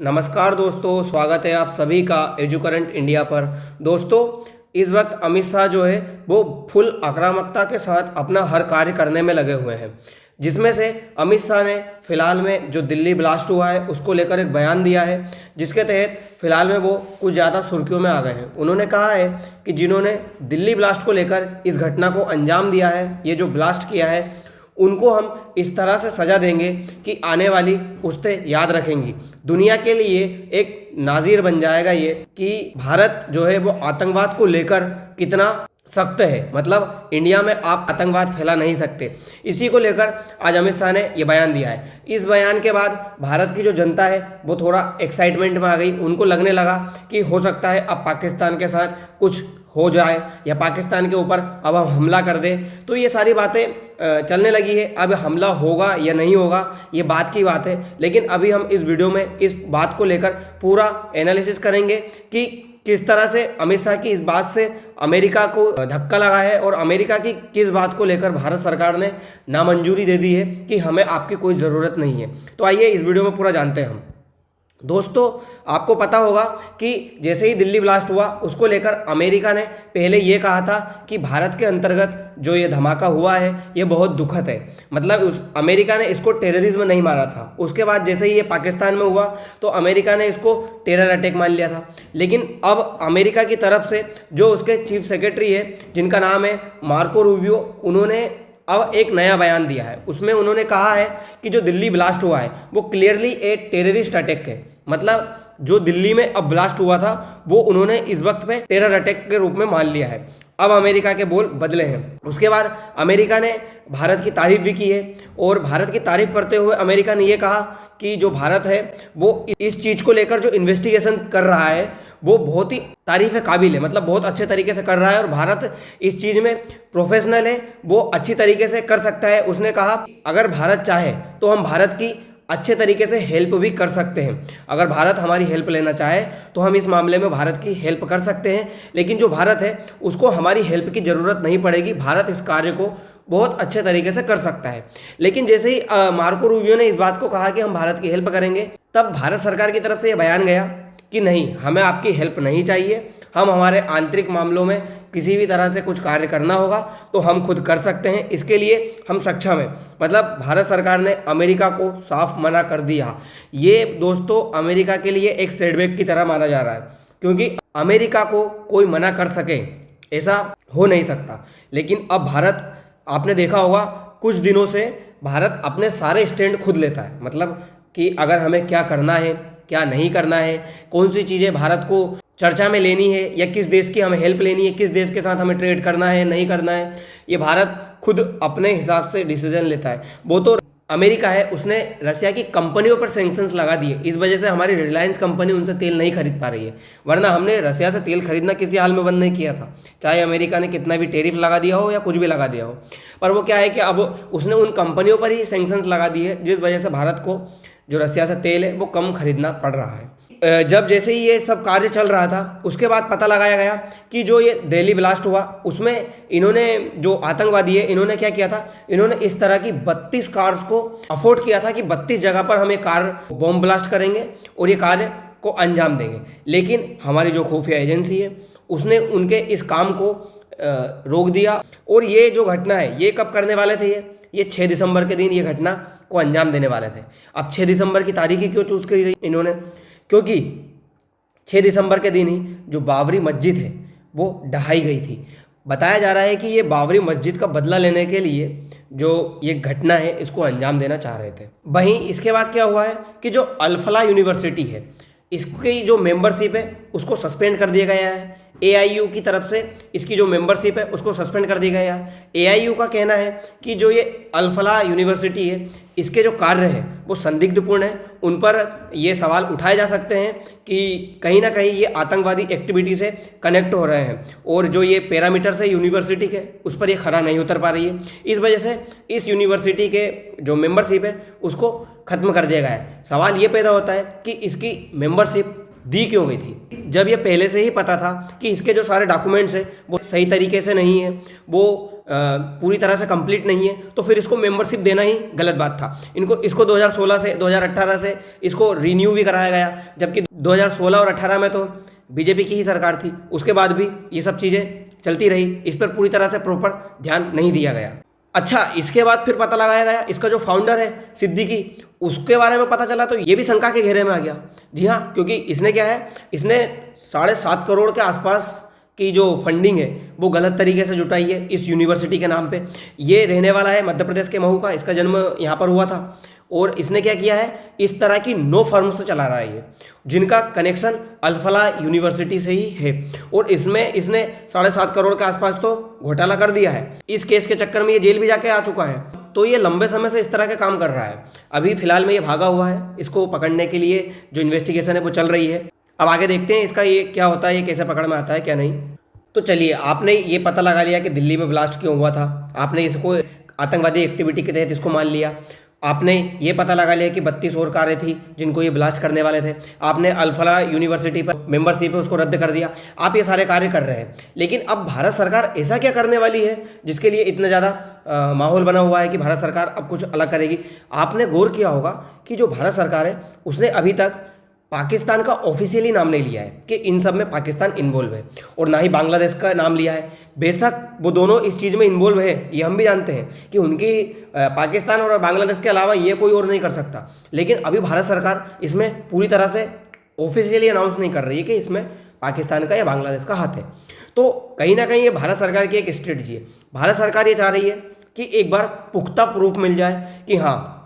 नमस्कार दोस्तों, स्वागत है आप सभी का एजुकरेंट इंडिया पर। दोस्तों, इस वक्त अमित शाह जो है वो फुल आक्रामकता के साथ अपना हर कार्य करने में लगे हुए हैं, जिसमें से अमित शाह ने फिलहाल में जो दिल्ली ब्लास्ट हुआ है उसको लेकर एक बयान दिया है, जिसके तहत फिलहाल में वो कुछ ज़्यादा सुर्खियों में आ गए हैं। उन्होंने कहा है कि जिन्होंने दिल्ली ब्लास्ट को लेकर इस घटना को अंजाम दिया है, ये जो ब्लास्ट किया है, उनको हम इस तरह से सज़ा देंगे कि आने वाली पुश्तें याद रखेंगी। दुनिया के लिए एक नाज़ीर बन जाएगा ये कि भारत जो है वो आतंकवाद को लेकर कितना सख्त है। मतलब इंडिया में आप आतंकवाद फैला नहीं सकते। इसी को लेकर आज अमित शाह ने ये बयान दिया है। इस बयान के बाद भारत की जो जनता है वो थोड़ा एक्साइटमेंट में आ गई। उनको लगने लगा कि हो सकता है अब पाकिस्तान के साथ कुछ हो जाए या पाकिस्तान के ऊपर अब हम हमला कर दें। तो ये सारी बातें चलने लगी है। अब हमला होगा या नहीं होगा ये बात की बात है, लेकिन अभी हम इस वीडियो में इस बात को लेकर पूरा एनालिसिस करेंगे कि किस तरह से अमित शाह की इस बात से अमेरिका को धक्का लगा है और अमेरिका की किस बात को लेकर भारत सरकार ने नामंजूरी दे दी है कि हमें आपकी कोई ज़रूरत नहीं है। तो आइए इस वीडियो में पूरा जानते हैं हम। दोस्तों, आपको पता होगा कि जैसे ही दिल्ली ब्लास्ट हुआ उसको लेकर अमेरिका ने पहले ये कहा था कि भारत के अंतर्गत जो ये धमाका हुआ है ये बहुत दुखद है। मतलब अमेरिका ने इसको टेररिज्म नहीं माना था। उसके बाद जैसे ही ये पाकिस्तान में हुआ तो अमेरिका ने इसको टेरर अटैक मान लिया था। लेकिन अब अमेरिका की तरफ से जो उसके चीफ सेक्रेटरी है, जिनका नाम है मार्को रूबियो, उन्होंने अब एक नया बयान दिया है। उसमें उन्होंने कहा है कि जो दिल्ली ब्लास्ट हुआ है वो क्लियरली एक टेररिस्ट अटैक है। मतलब जो दिल्ली में अब ब्लास्ट हुआ था वो उन्होंने इस वक्त पे टेरर अटैक के रूप में मान लिया है। अब अमेरिका के बोल बदले हैं। उसके बाद अमेरिका ने भारत की तारीफ भी की है और भारत की तारीफ करते हुए अमेरिका ने ये कहा कि जो भारत है वो इस चीज़ को लेकर जो इन्वेस्टिगेशन कर रहा है वो बहुत ही तारीफ़ काबिल है। मतलब बहुत अच्छे तरीके से कर रहा है और भारत इस चीज़ में प्रोफेशनल है, वो अच्छी तरीके से कर सकता है। उसने कहा अगर भारत चाहे तो हम भारत की अच्छे तरीके से हेल्प भी कर सकते हैं। अगर भारत हमारी हेल्प लेना चाहे तो हम इस मामले में भारत की हेल्प कर सकते हैं, लेकिन जो भारत है उसको हमारी हेल्प की ज़रूरत नहीं पड़ेगी। भारत इस कार्य को बहुत अच्छे तरीके से कर सकता है। लेकिन जैसे ही मार्को रूबियो ने इस बात को कहा कि हम भारत की हेल्प करेंगे, तब भारत सरकार की तरफ से ये बयान गया कि नहीं, हमें आपकी हेल्प नहीं चाहिए। हम हमारे आंतरिक मामलों में किसी भी तरह से कुछ कार्य करना होगा तो हम खुद कर सकते हैं, इसके लिए हम सक्षम हैं। मतलब भारत सरकार ने अमेरिका को साफ मना कर दिया। ये दोस्तों अमेरिका के लिए एक सेटबैक की तरह माना जा रहा है, क्योंकि अमेरिका को कोई मना कर सके ऐसा हो नहीं सकता। लेकिन अब भारत, आपने देखा होगा कुछ दिनों से भारत अपने सारे स्टैंड खुद लेता है। मतलब कि अगर हमें क्या करना है, क्या नहीं करना है, कौन सी चीज़ें भारत को चर्चा में लेनी है या किस देश की हमें हेल्प लेनी है, किस देश के साथ हमें ट्रेड करना है नहीं करना है, ये भारत खुद अपने हिसाब से डिसीजन लेता है। वो तो अमेरिका है, उसने रसिया की कंपनियों पर सैंक्शंस लगा दिए। इस वजह से हमारी रिलायंस कंपनी उनसे तेल नहीं खरीद पा रही है, वरना हमने रसिया से तेल खरीदना किसी हाल में बंद नहीं किया था, चाहे अमेरिका ने कितना भी टैरिफ लगा दिया हो या कुछ भी लगा दिया हो। पर वो क्या है कि अब उसने उन कंपनियों पर ही सैंक्शंस लगा दिए, जिस वजह से भारत को जो रसिया से तेल है वो कम खरीदना पड़ रहा है। जब जैसे ही ये सब कार्य चल रहा था उसके बाद पता लगाया गया कि जो ये दिल्ली ब्लास्ट हुआ उसमें इन्होंने, जो आतंकवादी है, इन्होंने क्या किया था, इन्होंने इस तरह की 32 कार्स को अफोर्ड किया था कि 32 जगह पर हम ये कार बॉम्ब ब्लास्ट करेंगे और ये कार्य को अंजाम देंगे। लेकिन हमारी जो खुफिया एजेंसी है उसने उनके इस काम को रोक दिया। और ये जो घटना है ये कब करने वाले थे, ये 6 दिसंबर के दिन ये घटना को अंजाम देने वाले थे। अब 6 दिसंबर की तारीख ही क्यों चूज़ करी रही इन्होंने, क्योंकि 6 दिसंबर के दिन ही जो बाबरी मस्जिद है वो ढहाई गई थी। बताया जा रहा है कि ये बाबरी मस्जिद का बदला लेने के लिए जो ये घटना है इसको अंजाम देना चाह रहे थे। वहीं इसके बाद क्या हुआ है कि जो अल-फलाह यूनिवर्सिटी है इसकी जो मेंबरशिप है उसको सस्पेंड कर दिया गया है। AIU की तरफ से इसकी जो मेंबरशिप है उसको सस्पेंड कर दिया गया है। AIU का कहना है कि जो ये अल-फलाह यूनिवर्सिटी है इसके जो कार्य है वो संदिग्धपूर्ण है, उन पर ये सवाल उठाए जा सकते हैं कि कहीं ना कहीं ये आतंकवादी एक्टिविटी से कनेक्ट हो रहे हैं, और जो ये पैरामीटर है यूनिवर्सिटी के उस पर ये खरा नहीं उतर पा रही है। इस वजह से इस यूनिवर्सिटी के जो मेंबरशिप है उसको ख़त्म कर दिया गया है। सवाल ये पैदा होता है कि इसकी मेंबरशिप दी क्यों गई थी? जब ये पहले से ही पता था कि इसके जो सारे डॉक्यूमेंट्स हैं वो सही तरीके से नहीं है, वो पूरी तरह से कंप्लीट नहीं है, तो फिर इसको मेंबरशिप देना ही गलत बात था। इसको 2016 से 2018 से इसको रिन्यू भी कराया गया, जबकि 2016 और 18 में तो बीजेपी की ही सरकार थी, उसके बाद भी ये सब चीज़ें चलती रही, इस पर पूरी तरह से प्रॉपर ध्यान नहीं दिया गया। अच्छा, इसके बाद फिर पता लगाया गया इसका जो फाउंडर है सिद्दीकी, उसके बारे में पता चला तो ये भी शंका के घेरे में आ गया। जी हाँ, क्योंकि इसने क्या है, इसने 7.5 करोड़ के आसपास की जो फंडिंग है वो गलत तरीके से जुटाई है इस यूनिवर्सिटी के नाम पे। ये रहने वाला है मध्य प्रदेश के महू का, इसका जन्म यहाँ पर हुआ था, और इसने क्या किया है, इस तरह की 9 फर्म से चला रहा है ये, जिनका कनेक्शन अल-फलाह यूनिवर्सिटी से ही है, और इसमें इसने 7.5 करोड़ के आसपास तो घोटाला कर दिया है। इस केस के चक्कर में ये जेल भी जाके आ चुका है, तो ये लंबे समय से इस तरह के काम कर रहा है। अभी फिलहाल में ये भागा हुआ है, इसको पकड़ने के लिए जो इन्वेस्टिगेशन है वो चल रही है। अब आगे देखते हैं इसका ये क्या होता है, ये कैसे पकड़ में आता है क्या नहीं। तो चलिए, आपने ये पता लगा लिया कि दिल्ली में ब्लास्ट क्यों हुआ था, आपने इसको आतंकवादी एक्टिविटी के तहत इसको मान लिया, आपने ये पता लगा लिया कि 32 और कारें थी जिनको ये ब्लास्ट करने वाले थे, आपने अल-फलाह यूनिवर्सिटी पर मेंबरशिप है उसको रद्द कर दिया, आप ये सारे कार्य कर रहे हैं। लेकिन अब भारत सरकार ऐसा क्या करने वाली है जिसके लिए इतना ज़्यादा माहौल बना हुआ है कि भारत सरकार अब कुछ अलग करेगी? आपने गौर किया होगा कि जो भारत सरकार है उसने अभी तक पाकिस्तान का ऑफिशियली नाम नहीं लिया है कि इन सब में पाकिस्तान इन्वॉल्व है, और ना ही बांग्लादेश का नाम लिया है। बेशक वो दोनों इस चीज़ में इन्वॉल्व है, ये हम भी जानते हैं कि उनकी पाकिस्तान और बांग्लादेश के अलावा ये कोई और नहीं कर सकता, लेकिन अभी भारत सरकार इसमें पूरी तरह से ऑफिशियली अनाउंस नहीं कर रही है कि इसमें पाकिस्तान का या बांग्लादेश का हाथ है। तो कहीं ना कहीं ये भारत सरकार की एक स्ट्रेटजी है। भारत सरकार ये चाह रही है कि एक बार पुख्ता प्रूफ मिल जाए कि हाँ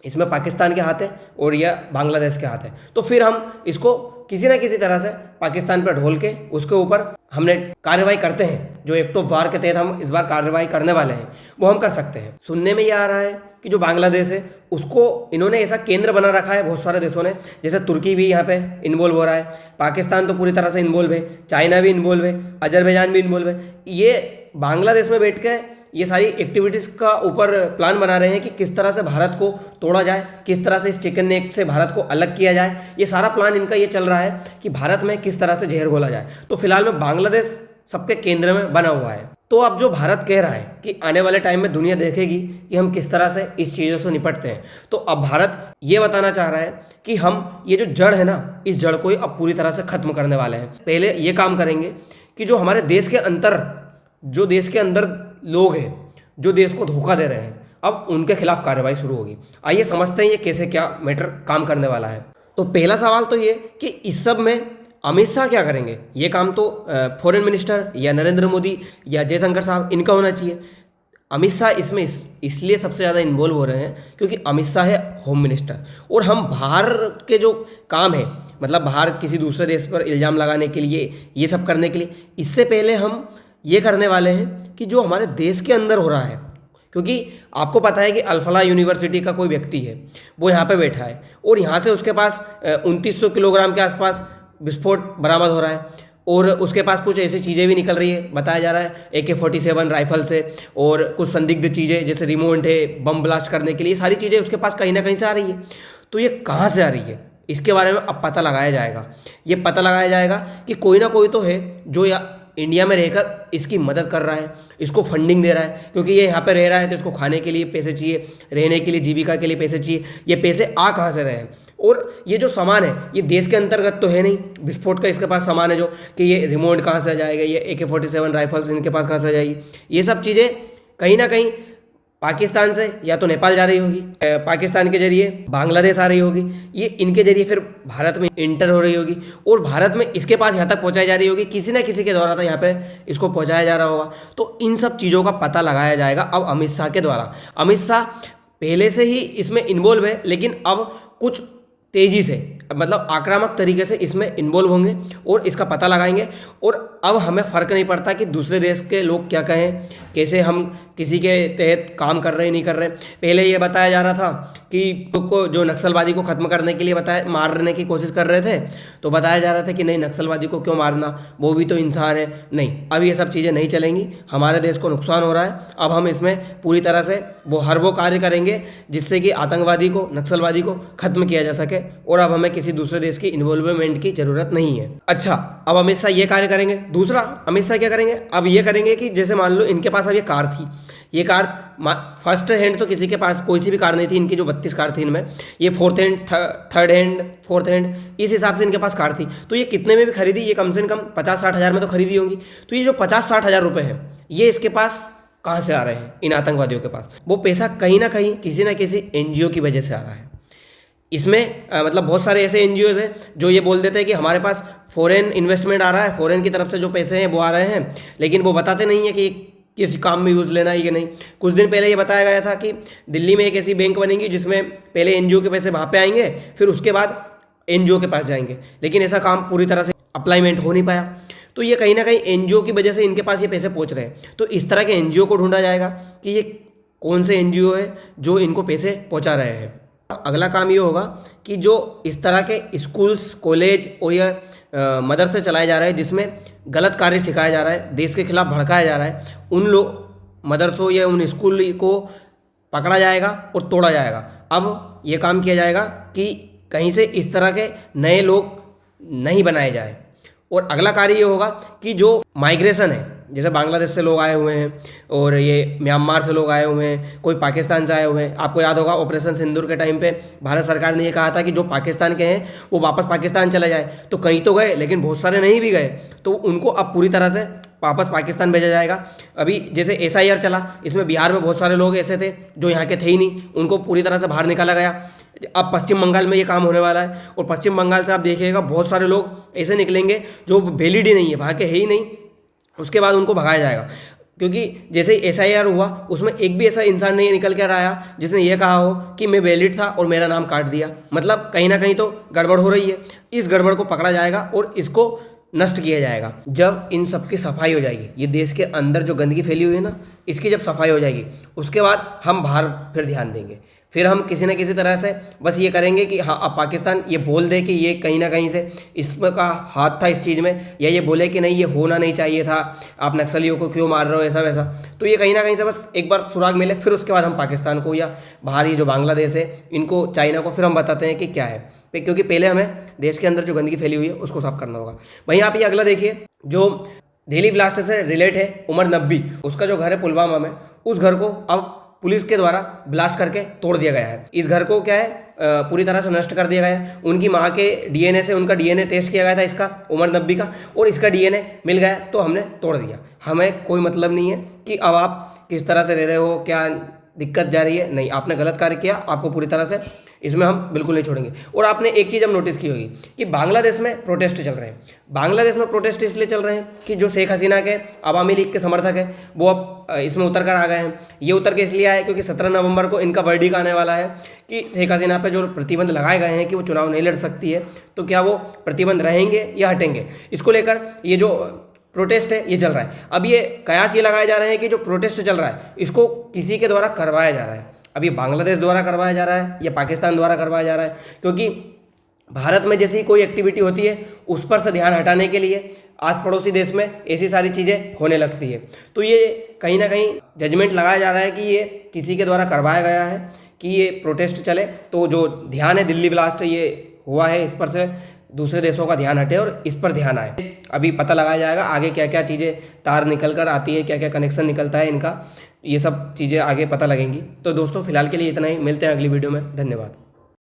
इसमें पाकिस्तान के हाथ है और यह बांग्लादेश के हाथ है, तो फिर हम इसको किसी न किसी तरह से पाकिस्तान पर ढोल के उसके ऊपर हमने कार्रवाई करते हैं। जो एक्ट ऑफ वार के तहत हम इस बार कार्रवाई करने वाले हैं वो हम कर सकते हैं। सुनने में ये आ रहा है कि जो बांग्लादेश है उसको इन्होंने ऐसा केंद्र बना रखा है बहुत सारे देशों ने, जैसे तुर्की भी यहाँ पे इन्वॉल्व हो रहा है, पाकिस्तान तो पूरी तरह से इन्वॉल्व है, चाइना भी इन्वॉल्व है, अजरबैजान भी इन्वॉल्व है। ये बांग्लादेश में बैठ के ये सारी एक्टिविटीज़ का ऊपर प्लान बना रहे हैं कि किस तरह से भारत को तोड़ा जाए, किस तरह से इस चिकन नेक से भारत को अलग किया जाए। ये सारा प्लान इनका ये चल रहा है कि भारत में किस तरह से जहर घोला जाए। तो फिलहाल में बांग्लादेश सबके केंद्र में बना हुआ है। तो अब जो भारत कह रहा है कि आने वाले टाइम में दुनिया देखेगी कि हम किस तरह से इस चीज़ों से निपटते हैं, तो अब भारत ये बताना चाह रहा है कि हम ये जो जड़ है ना, इस जड़ को अब पूरी तरह से खत्म करने वाले हैं। पहले ये काम करेंगे कि जो हमारे देश के अंदर लोग हैं जो देश को धोखा दे रहे हैं, अब उनके खिलाफ कार्रवाई शुरू होगी। आइए समझते हैं ये कैसे क्या मैटर काम करने वाला है। तो पहला सवाल तो ये कि इस सब में अमित शाह क्या करेंगे? ये काम तो फॉरेन मिनिस्टर या नरेंद्र मोदी या जयशंकर साहब इनका होना चाहिए। अमित शाह इसमें इसलिए सबसे ज़्यादा इन्वॉल्व हो रहे हैं क्योंकि अमित शाह है होम मिनिस्टर, और हम बाहर के जो काम है, मतलब बाहर किसी दूसरे देश पर इल्ज़ाम लगाने के लिए, ये सब करने के लिए, इससे पहले हम ये करने वाले हैं कि जो हमारे देश के अंदर हो रहा है, क्योंकि आपको पता है कि अल-फलाह यूनिवर्सिटी का कोई व्यक्ति है, वो यहाँ पे बैठा है और यहाँ से उसके पास 2900 किलोग्राम के आसपास विस्फोट बरामद हो रहा है, और उसके पास कुछ ऐसी चीज़ें भी निकल रही है, बताया जा रहा है AK-47 राइफल से, और कुछ संदिग्ध चीज़ें जैसे रिमोट है बम ब्लास्ट करने के लिए, सारी चीज़ें उसके पास कहीं ना कहीं से आ रही है। तो ये कहाँ से आ रही है, इसके बारे में अब पता लगाया जाएगा। ये पता लगाया जाएगा कि कोई ना कोई तो है जो या इंडिया में रहकर इसकी मदद कर रहा है, इसको फंडिंग दे रहा है, क्योंकि ये यहाँ पे रह रहा है तो इसको खाने के लिए पैसे चाहिए, रहने के लिए जीविका के लिए पैसे चाहिए। ये पैसे आ कहाँ से रहे हैं? और ये जो सामान है ये देश के अंतर्गत तो है नहीं, विस्फोट का इसके पास सामान है जो कि ये रिमोट कहाँ से आ जाएगा, ये AK-47 राइफल्स इनके पास कहाँ से आ जाएगी, ये सब चीज़ें कहीं ना कहीं पाकिस्तान से या तो नेपाल जा रही होगी, पाकिस्तान के जरिए बांग्लादेश आ रही होगी, ये इनके जरिए फिर भारत में इंटर हो रही होगी, और भारत में इसके पास यहाँ तक पहुँचाई जा रही होगी, किसी ना किसी के द्वारा तो यहाँ पे इसको पहुँचाया जा रहा होगा। तो इन सब चीज़ों का पता लगाया जाएगा अब अमित शाह के द्वारा। अमित शाह पहले से ही इसमें इन्वॉल्व है, लेकिन अब कुछ तेज़ी से, मतलब आक्रामक तरीके से इसमें इन्वॉल्व होंगे और इसका पता लगाएंगे। और अब हमें फ़र्क नहीं पड़ता कि दूसरे देश के लोग क्या कहें, कैसे हम किसी के तहत काम कर रहे नहीं कर रहे। पहले ये बताया जा रहा था कि को जो नक्सलवादी को ख़त्म करने के लिए मारने की कोशिश कर रहे थे, तो बताया जा रहा था कि नहीं, नक्सलवादी को क्यों मारना, वो भी तो इंसान है। नहीं, अब ये सब चीज़ें नहीं चलेंगी, हमारे देश को नुकसान हो रहा है। अब हम इसमें पूरी तरह से वो कार्य करेंगे जिससे कि आतंकवादी को, नक्सलवादी को ख़त्म किया जा सके, और अब हमें किसी दूसरे देश की इन्वॉल्वमेंट की ज़रूरत नहीं है। अच्छा, अब अमित शाह ये कार्य करेंगे। दूसरा, अमित शाह क्या करेंगे, अब ये करेंगे कि जैसे मान लो इनके पास अब ये कार थी, ये कार फर्स्ट हैंड तो किसी के पास कोई सी भी कार नहीं थी, इनकी जो 32 कार थी इनमें, ये fourth hand, third hand, fourth hand, इस हिसाब से इनके पास कार थी। तो ये कितने में भी खरीदी, ये कम से कम 50-60 हज़ार में तो खरीदी होंगी। तो ये जो 50-60 हज़ार रुपये हैं, ये इसके पास कहाँ से आ रहे हैं, इन आतंकवादियों के पास? वो पैसा कहीं ना कहीं किसी ना किसी NGO की वजह से आ रहा है। इसमें मतलब बहुत सारे ऐसे NGOs हैं जो ये बोल देते हैं कि हमारे पास फॉरेन इन्वेस्टमेंट आ रहा है, फॉरेन की तरफ से जो पैसे हैं वो आ रहे हैं, लेकिन वो बताते नहीं है कि किस काम में यूज़ लेना है कि नहीं। कुछ दिन पहले ये बताया गया था कि दिल्ली में एक ऐसी बैंक बनेगी जिसमें पहले NGO के पैसे वहाँ पे आएंगे, फिर उसके बाद NGO के पास जाएंगे, लेकिन ऐसा काम पूरी तरह से अप्लाईमेंट हो नहीं पाया। तो ये कहीं ना कहीं NGO की वजह से इनके पास ये पैसे पहुँच रहे हैं। तो इस तरह के NGO को ढूंढा जाएगा कि ये कौन से NGO है जो इनको पैसे पहुँचा रहे हैं। अगला काम ये होगा कि जो इस तरह के स्कूल्स, कॉलेज और या मदरसे चलाए जा रहे हैं जिसमें गलत कार्य सिखाया जा रहा है, देश के खिलाफ भड़काया जा रहा है, उन लोग मदरसों या उन स्कूल को पकड़ा जाएगा और तोड़ा जाएगा। अब ये काम किया जाएगा कि कहीं से इस तरह के नए लोग नहीं बनाए जाए। और अगला कार्य ये होगा कि जो माइग्रेशन है, जैसे बांग्लादेश से लोग आए हुए हैं और ये म्यांमार से लोग आए हुए हैं, कोई पाकिस्तान से आए हुए हैं। आपको याद होगा ऑपरेशन सिंदूर के टाइम पे भारत सरकार ने ये कहा था कि जो पाकिस्तान के हैं वो वापस पाकिस्तान चले जाए। तो कहीं तो गए, लेकिन बहुत सारे नहीं भी गए, तो उनको अब पूरी तरह से वापस पाकिस्तान भेजा जाएगा। अभी जैसे SIR चला, इसमें बिहार में बहुत सारे लोग ऐसे थे जो यहाँ के थे ही नहीं, उनको पूरी तरह से बाहर निकाला गया। अब पश्चिम बंगाल में ये काम होने वाला है, और पश्चिम बंगाल से आप देखिएगा बहुत सारे लोग ऐसे निकलेंगे जो वैलिड ही नहीं है, वहाँ के है ही नहीं, उसके बाद उनको भगाया जाएगा। क्योंकि जैसे ही SIR हुआ, उसमें एक भी ऐसा इंसान नहीं निकल कर आया जिसने ये कहा हो कि मैं वैलिड था और मेरा नाम काट दिया। मतलब कहीं ना कहीं तो गड़बड़ हो रही है। इस गड़बड़ को पकड़ा जाएगा और इसको नष्ट किया जाएगा। जब इन सब की सफाई हो जाएगी, ये देश के अंदर जो गंदगी फैली हुई है ना, इसकी जब सफाई हो जाएगी, उसके बाद हम बाहर फिर ध्यान देंगे। फिर हम किसी न किसी तरह से बस ये करेंगे कि हाँ, अब पाकिस्तान ये बोल दे कि ये कहीं ना कहीं से इसमें का हाथ था इस चीज़ में, या ये बोले कि नहीं ये होना नहीं चाहिए था, आप नक्सलियों को क्यों मार रहे हो, ऐसा वैसा। तो ये कहीं ना कहीं से बस एक बार सुराग मिले, फिर उसके बाद हम पाकिस्तान को या बाहरी जो बांग्लादेश है इनको, चाइना को, फिर हम बताते हैं कि क्या है। क्योंकि पहले हमें देश के अंदर जो गंदगी फैली हुई है उसको साफ करना होगा। वहीं आप ये अगला देखिए, जो दिल्ली ब्लास्ट से रिलेट है, उमर नब्बी, उसका जो घर है पुलवामा में, उस घर को अब पुलिस के द्वारा ब्लास्ट करके तोड़ दिया गया है। इस घर को क्या है, पूरी तरह से नष्ट कर दिया गया है। उनकी माँ के DNA से उनका DNA टेस्ट किया गया था, इसका उमर नब्बी का, और इसका DNA मिल गया तो हमने तोड़ दिया। हमें कोई मतलब नहीं है कि अब आप किस तरह से रह रहे हो, क्या दिक्कत जा रही है, नहीं, आपने गलत कार्य किया, आपको पूरी तरह से इसमें हम बिल्कुल नहीं छोड़ेंगे। और आपने एक चीज़ अब नोटिस की होगी कि बांग्लादेश में प्रोटेस्ट चल रहे हैं। बांग्लादेश में प्रोटेस्ट इसलिए चल रहे हैं कि जो शेख हसीना के अवामी लीग के समर्थक हैं वो अब इसमें उतर कर आ गए हैं। ये उतर के इसलिए आए क्योंकि 17 नवंबर को इनका वर्डिक्ट आने वाला है कि शेख हसीना पर जो प्रतिबंध लगाए गए हैं कि वो चुनाव नहीं लड़ सकती है, तो क्या वो प्रतिबंध रहेंगे या हटेंगे। इसको लेकर ये जो प्रोटेस्ट है ये चल रहा है। अब ये कयास ये लगाए जा रहे हैं कि जो प्रोटेस्ट चल रहा है इसको किसी के द्वारा करवाया जा रहा है। अब ये बांग्लादेश द्वारा करवाया जा रहा है या पाकिस्तान द्वारा करवाया जा रहा है, क्योंकि भारत में जैसी कोई एक्टिविटी होती है उस पर से ध्यान हटाने के लिए आस पड़ोसी देश में ऐसी सारी चीज़ें होने लगती है। तो ये कहीं ना कहीं जजमेंट लगाया जा रहा है कि ये किसी के द्वारा करवाया गया है कि ये प्रोटेस्ट चले। तो जो ध्यान है दिल्ली ब्लास्ट ये हुआ है, इस पर से दूसरे देशों का ध्यान हटे और इस पर ध्यान आए। अभी पता लगाया जाएगा आगे क्या क्या चीज़ें तार निकल कर आती है, क्या क्या कनेक्शन निकलता है इनका, ये सब चीज़ें आगे पता लगेंगी। तो दोस्तों फिलहाल के लिए इतना ही, मिलते हैं अगली वीडियो में। धन्यवाद।